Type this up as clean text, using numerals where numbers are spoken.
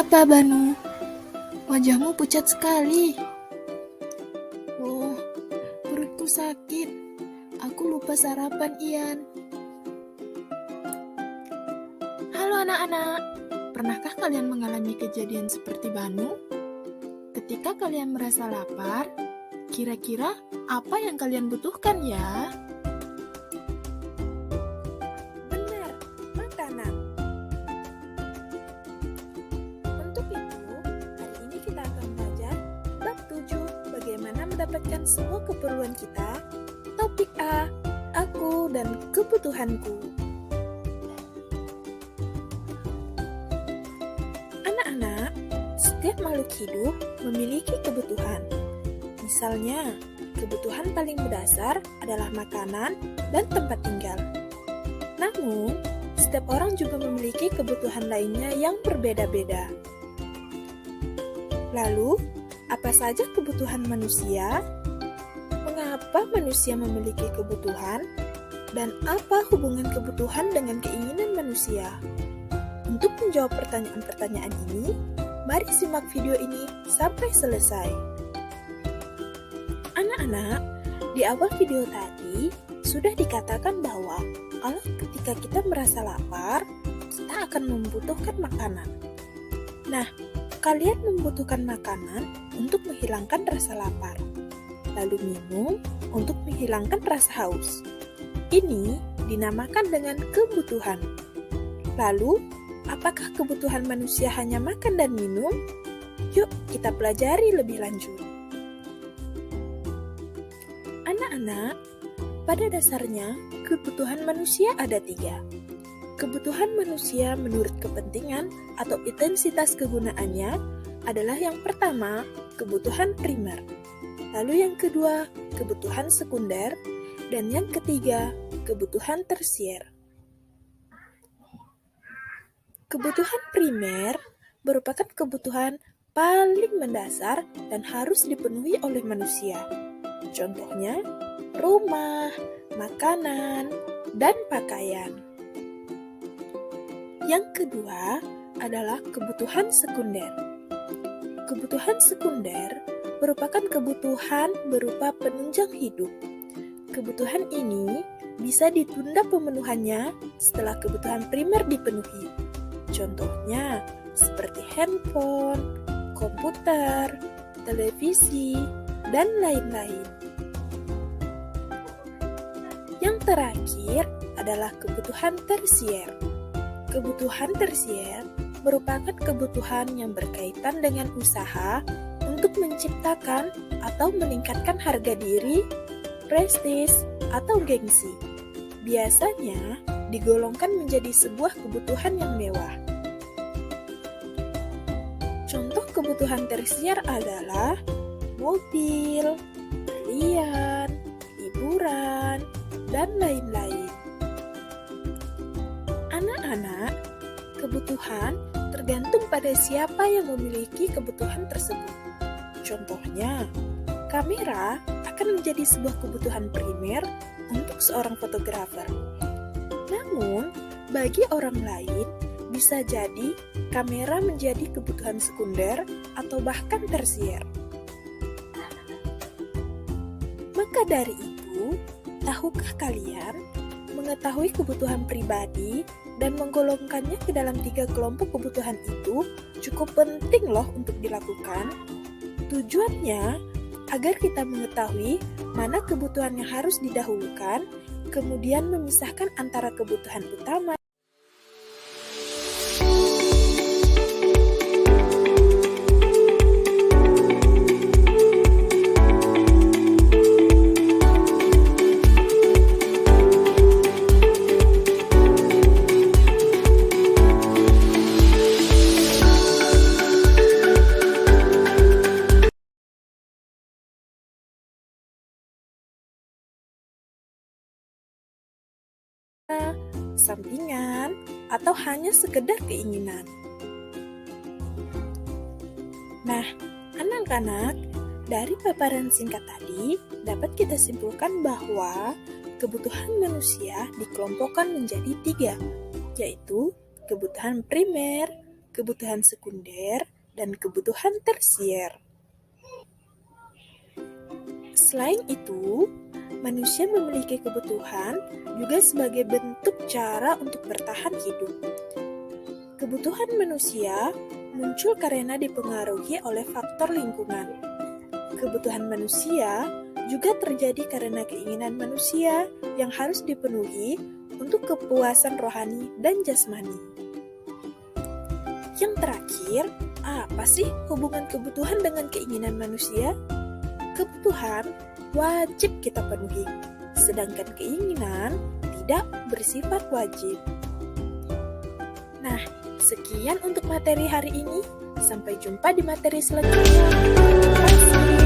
Apa, Banu? Wajahmu pucat sekali. Oh, perutku sakit. Aku lupa sarapan, Ian. Halo anak-anak, pernahkah kalian mengalami kejadian seperti Banu? Ketika kalian merasa lapar, kira-kira apa yang kalian butuhkan ya? Benar, makanan. Untuk itu, hari ini kita akan belajar bab 7, bagaimana mendapatkan semua keperluan kita. Topik A, aku dan kebutuhanku. Anak-anak, setiap makhluk hidup memiliki kebutuhan. Misalnya, kebutuhan paling mendasar adalah makanan dan tempat tinggal. Namun, setiap orang juga memiliki kebutuhan lainnya yang berbeda-beda. Lalu, apa saja kebutuhan manusia? Mengapa manusia memiliki kebutuhan? Dan apa hubungan kebutuhan dengan keinginan manusia? Untuk menjawab pertanyaan-pertanyaan ini, mari simak video ini sampai selesai. Anak-anak, di awal video tadi sudah dikatakan bahwa kalau ketika kita merasa lapar, kita akan membutuhkan makanan. Nah, kalian membutuhkan makanan untuk menghilangkan rasa lapar, lalu minum untuk menghilangkan rasa haus. Ini dinamakan dengan kebutuhan. Lalu, apakah kebutuhan manusia hanya makan dan minum? Yuk, kita pelajari lebih lanjut. Anak-anak, pada dasarnya, kebutuhan manusia ada 3. Kebutuhan manusia menurut kepentingan atau intensitas kegunaannya adalah yang pertama, kebutuhan primer. Lalu yang kedua, kebutuhan sekunder. Dan yang ketiga, kebutuhan tersier. Kebutuhan primer merupakan kebutuhan paling mendasar dan harus dipenuhi oleh manusia. Contohnya, rumah, makanan, dan pakaian. Yang kedua adalah kebutuhan sekunder. Kebutuhan sekunder merupakan kebutuhan berupa penunjang hidup. Kebutuhan ini bisa ditunda pemenuhannya setelah kebutuhan primer dipenuhi. Contohnya, seperti handphone, komputer, televisi, dan lain-lain. Yang terakhir adalah kebutuhan tersier. Kebutuhan tersier merupakan kebutuhan yang berkaitan dengan usaha untuk menciptakan atau meningkatkan harga diri, prestis, atau gengsi. Biasanya digolongkan menjadi sebuah kebutuhan yang mewah. Contoh kebutuhan tersier adalah mobil, berlian, hiburan, dan lain-lain. Anak-anak, kebutuhan tergantung pada siapa yang memiliki kebutuhan tersebut. Contohnya, kamera akan menjadi sebuah kebutuhan primer untuk seorang fotografer. Namun, bagi orang lain, bisa jadi kamera menjadi kebutuhan sekunder atau bahkan tersier. Maka dari itu, tahukah kalian mengetahui kebutuhan pribadi dan menggolongkannya ke dalam 3 kelompok kebutuhan itu cukup penting loh untuk dilakukan? Tujuannya agar kita mengetahui mana kebutuhan yang harus didahulukan, kemudian memisahkan antara kebutuhan utama. Sampingan, atau hanya sekedar keinginan. Nah, anak-anak, dari paparan singkat tadi dapat kita simpulkan bahwa kebutuhan manusia dikelompokkan menjadi 3, yaitu kebutuhan primer, kebutuhan sekunder, dan kebutuhan tersier. Selain itu, manusia memiliki kebutuhan juga sebagai bentuk cara untuk bertahan hidup. Kebutuhan manusia muncul karena dipengaruhi oleh faktor lingkungan. Kebutuhan manusia juga terjadi karena keinginan manusia yang harus dipenuhi untuk kepuasan rohani dan jasmani. Yang terakhir, apa sih hubungan kebutuhan dengan keinginan manusia? Kebutuhan wajib kita penuhi, sedangkan keinginan tidak bersifat wajib. Nah, sekian untuk materi hari ini. Sampai jumpa di materi selanjutnya. Terima kasih.